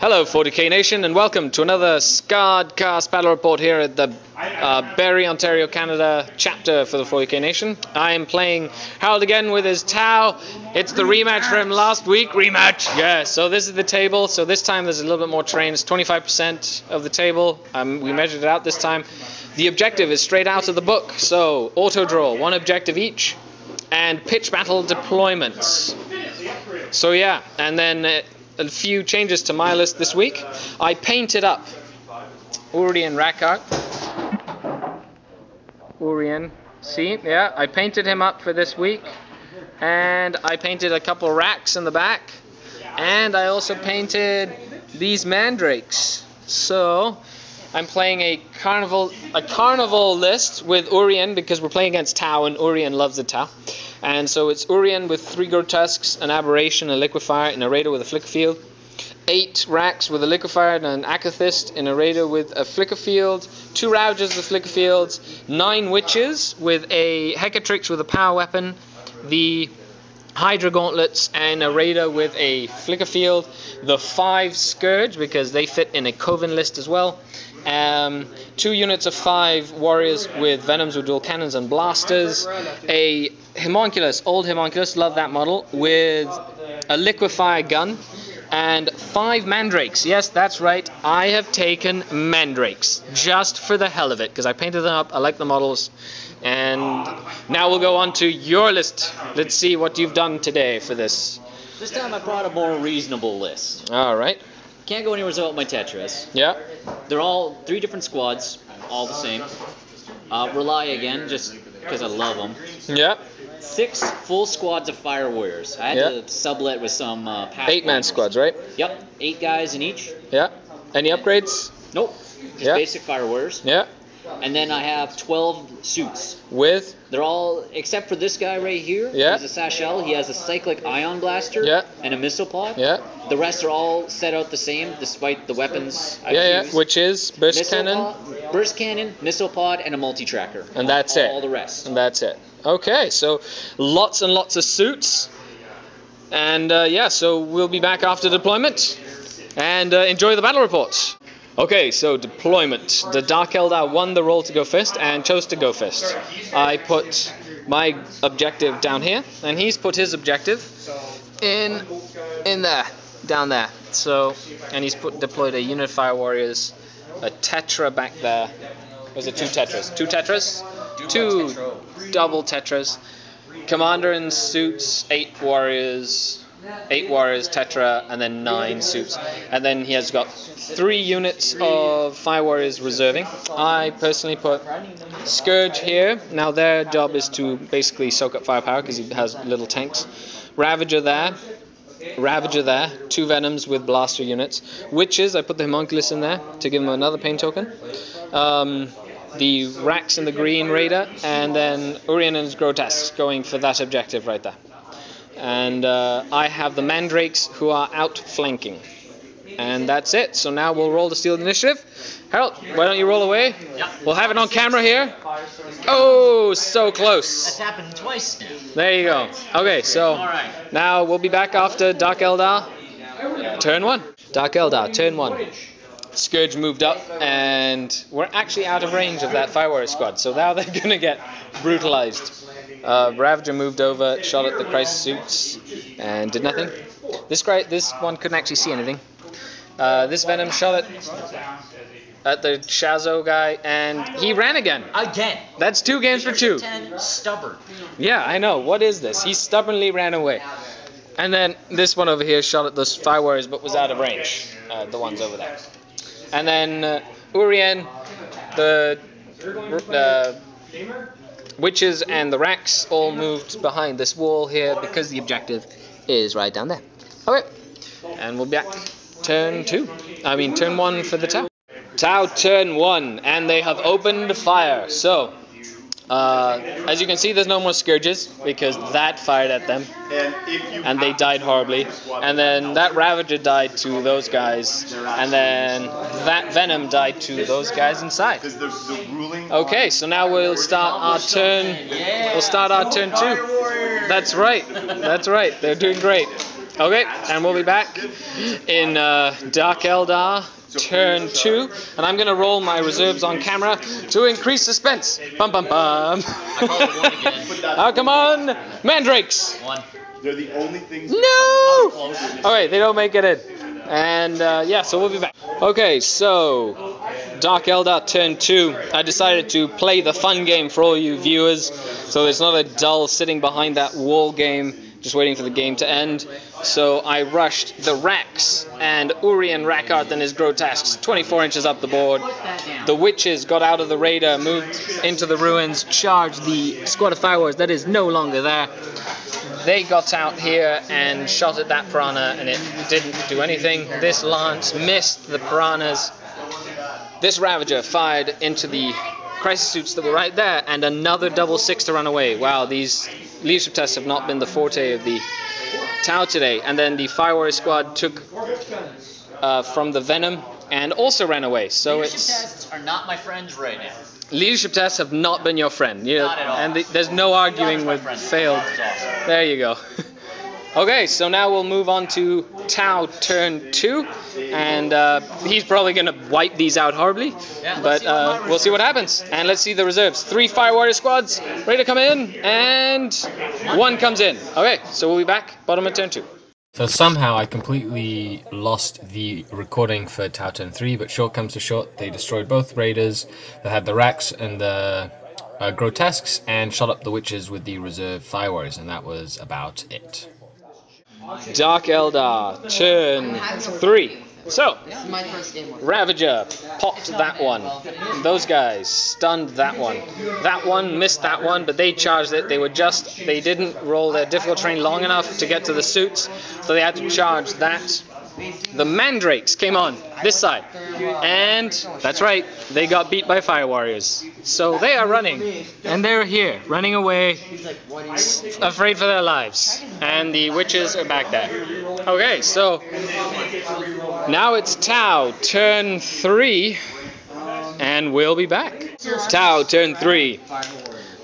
Hello 40k Nation, and welcome to another Skari battle report here at the Barrie, Ontario, Canada chapter for the 40k Nation. I am playing Harold again with his Tau. It's the rematch from last week. Rematch! Yeah, so this is the table. So this time there's a little bit more terrain. It's 25% of the table. We measured it out this time. The objective is straight out of the book. So auto draw, one objective each, and pitch battle deployments. So yeah, and then a few changes to my list this week. I painted up Urien Rackart. Urien, see? Yeah, I painted him up for this week. And I painted a couple racks in the back. And I also painted these mandrakes. So I'm playing a carnival list with Urien because we're playing against Tau, and Urien loves the Tau. And so it's Urien with 3 Grotesques, an Aberration, a Liquefier, and a Raider with a Flicker Field. 8 Racks with a Liquefier and an Acathist, and a Raider with a Flicker Field. 2 Ravagers with Flicker Fields. 9 Witches with a Hecatrix with a Power Weapon. The Hydra Gauntlets and a Raider with a Flicker Field. The 5 Scourge because they fit in a Coven list as well. 2 units of 5 warriors with Venoms with dual cannons and blasters. A Homunculus, old Homunculus, love that model, with a Liquefier gun. And 5 Mandrakes. Yes, that's right. I have taken Mandrakes just for the hell of it because I painted them up. I like the models. And now we'll go on to your list. Let's see what you've done today for this. This time I brought a more reasonable list. All right. Can't go anywhere without my Tetras. Yeah. They're all 3 different squads, all the same. Rely again, just because I love them. Yeah. 6 full squads of Fire Warriors. I had to sublet with some past 8-man squads, right? Yep, 8 guys in each. Yeah. Any upgrades? Nope. Just basic Fire Warriors. Yeah. And then I have 12 suits. With? They're all, except for this guy right here. Yeah. He's a Sashel. He has a Cyclic Ion Blaster. Yeah. And a Missile Pod. Yeah. The rest are all set out the same, despite the weapons I've used. Which is Burst Cannon? Burst Cannon, Missile Pod, and a Multi-Tracker. And that's it. All the rest. And that's it. Okay, so lots and lots of suits. And so we'll be back after deployment. And enjoy the battle reports. Okay, so deployment. The Dark Eldar won the roll to go first and chose to go first. I put my objective down here, and he's put his objective in there, down there. So, and he's deployed a unit of Fire Warriors, a Tetra back there. Was it 2 Tetras? 2 Tetras? 2 double Tetras. Commander in suits, 8 warriors, Tetra, and then 9 suits. And then he has got 3 units of Fire Warriors reserving. I personally put Scourge here. Now their job is to basically soak up firepower because he has little tanks. Ravager there. 2 Venoms with blaster units. Witches, I put the Homunculus in there to give him another pain token. The Racks and the Green Raider, and then Urien and his Grotesques going for that objective right there. And I have the Mandrakes who are outflanking. And that's it. So now we'll roll the Steel Initiative. Harold, why don't you roll away? Yep. We'll have it on camera here. Oh, so close. That's happened twice now. There you go. Okay, so now we'll be back after Dark Eldar. Turn 1. Dark Eldar, turn 1. Scourge moved up, and we're actually out of range of that Fire Warrior squad, so now they're going to get brutalized. Ravager moved over, shot at the Crisis suits, and did nothing. This one couldn't actually see anything. This Venom shot at the Shazo guy, and he ran again. Again. That's 2 games for 2. 10, stubborn. Yeah, I know. What is this? He stubbornly ran away. And then this one over here shot at those Fire Warriors, but was out of range. The ones over there. And then Urien, the Witches and the Racks all moved behind this wall here because the objective is right down there. Okay, and we'll be back. Turn 1 for the Tau. Tau turn 1, and they have opened fire. So, as you can see, there's no more Scourges because that fired at them, and they died horribly. And then that Ravager died to those guys, and then that Venom died to those guys inside. Okay, so now we'll start our turn. We'll start our turn 2. That's right. They're doing great. Okay, and we'll be back in Dark Eldar turn 2, and I'm going to roll my reserves on camera to increase suspense. Bum bum bum. I called it 1 again. Oh, come on, Mandrakes. 1. They're the only things. No. Okay, they don't make it in, and yeah, so we'll be back. Okay, so Dark Eldar turn 2. I decided to play the fun game for all you viewers, so it's not a dull sitting behind that wall game, just waiting for the game to end. So I rushed the Rax and Urian Rackart and his grotesques 24 inches up the board. The witches got out of the raider, moved into the ruins, charged the squad of firewars that is no longer there. They got out here and shot at that piranha, and it didn't do anything. This lance missed the piranhas. This Ravager fired into the crisis suits that were right there, and another double 6 to run away. Wow, these leadership tests have not been the forte of the Tau today. And then the Fire Warrior squad took from the Venom and also ran away. So Leadership tests are not my friends right now. Leadership tests have not been your friend. Not at all. And there's no arguing with failed. There you go. Okay, so now we'll move on to Tau turn 2, and he's probably going to wipe these out horribly, Yeah, but we'll see what happens. And let's see the reserves. 3 Fire Warrior squads ready to come in, and 1 comes in. Okay, so we'll be back, bottom of turn 2. So somehow I completely lost the recording for Tau turn 3, but short comes to short, they destroyed both raiders. They had the Rax and the grotesques, and shot up the witches with the reserve Fire Warriors, and that was about it. Dark Eldar, turn 3. So, Ravager popped that one. Those guys stunned that one. That one missed that one, but they charged it. They didn't roll their difficult terrain long enough to get to the suits, so they had to charge that. The Mandrakes came on this side, and that's right, they got beat by Fire Warriors. So they are running, and they're here, running away, afraid for their lives. And the witches are back there. Okay, so now it's Tau, turn 3, and we'll be back. Tau, turn 3.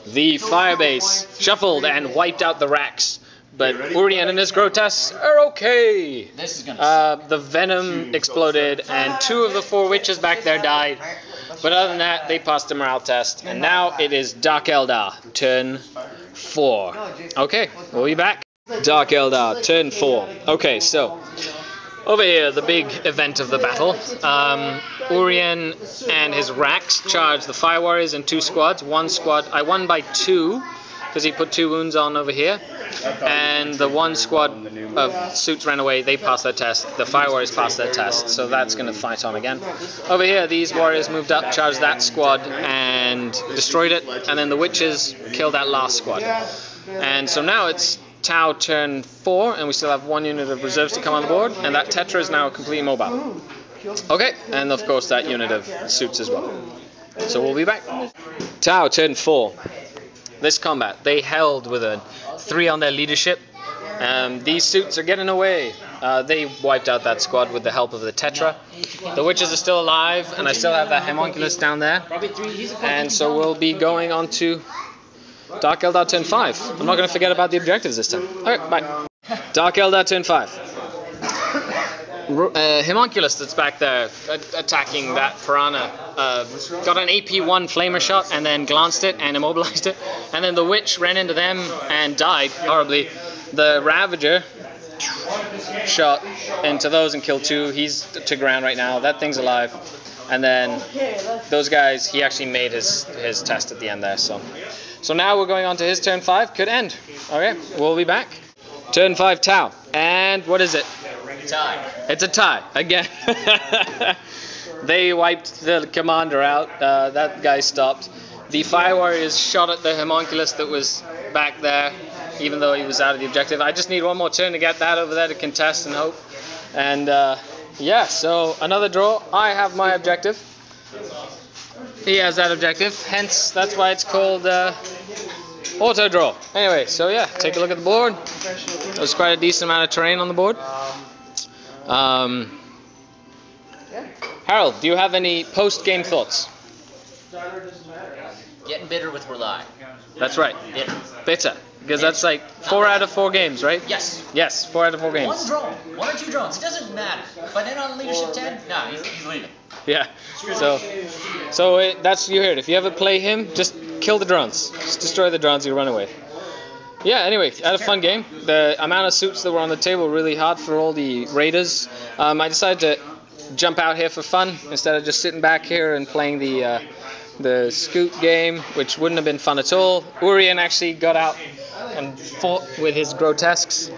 The Firebase shuffled and wiped out the Rax. But Urian and his grotesques are okay. This is gonna the Venom exploded, and 2 of the 4 witches back there died. But other than that, they passed the morale test. And now it is Dark Eldar, turn 4. Okay, we'll be back. Dark Eldar, turn 4. Okay, so over here, the big event of the battle. Urian and his Rax charged the Fire Warriors in 2 squads. One squad, I won by 2. Because he put 2 wounds on over here, and the 1 squad of suits ran away. They passed their test. The Fire Warriors passed their test, so that's going to fight on again. Over here, these warriors moved up, charged that squad, and destroyed it, and then the witches killed that last squad. And so now it's Tau turn 4, and we still have 1 unit of reserves to come on board, and that Tetra is now completely mobile. Okay, and of course that unit of suits as well. So we'll be back. Tau turn 4. This combat, they held with a 3 on their leadership. These suits are getting away. They wiped out that squad with the help of the Tetra. The witches are still alive, and I still have that homunculus down there. And so we'll be going on to Dark Eldar turn 5. I'm not going to forget about the objectives this time. Alright, bye. Dark Eldar turn 5. Homunculus that's back there attacking that piranha got an AP1 flamer shot and then glanced it and immobilized it, and then the witch ran into them and died horribly. The Ravager shot into those and killed 2. He's to ground right now. That thing's alive. And then those guys, he actually made his test at the end there. So now we're going on to his turn 5. Could end. Okay, we'll be back. Turn 5 Tau. And what is it? tie. It's a tie again. They wiped the commander out. That guy stopped. The Fire Warriors shot at the homunculus that was back there, even though he was out of the objective. I just need 1 more turn to get that over there to contest and hope. And yeah, so another draw. I have my objective. He has that objective. Hence, that's why it's called auto draw. Anyway, so yeah, take a look at the board. There's quite a decent amount of terrain on the board. Harold, do you have any post-game thoughts? Getting bitter with Rely. That's right. Bitter. Bitter. Because that's like 4 out of 4 games, right? Yes. Yes, 4 out of 4 games. One drone, 1 or 2 drones, it doesn't matter. But then on leadership 10, no, he's leaving. Yeah. That's you heard. If you ever play him, just kill the drones. Just destroy the drones. You run away. Yeah. Anyway, I had a fun game. The amount of suits that were on the table were really hard for all the raiders. I decided to jump out here for fun instead of just sitting back here and playing the scoot game, which wouldn't have been fun at all. Urian actually got out and fought with his grotesques,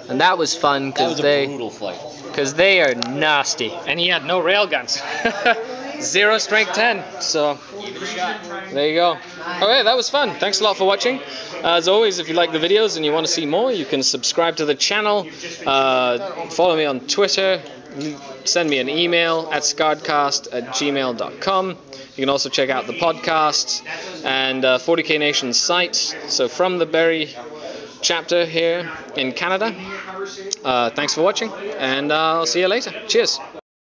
and that was fun because brutal fight. Because they are nasty, and he had no railguns. 0 strength 10, so there you go. Okay, that was fun. Thanks a lot for watching. As always, if you like the videos and you want to see more, you can subscribe to the channel, follow me on Twitter, send me an email at scarredcast@gmail.com. You can also check out the podcast and 40k Nation's site. So from the Berry chapter here in Canada. Thanks for watching, and I'll see you later. Cheers.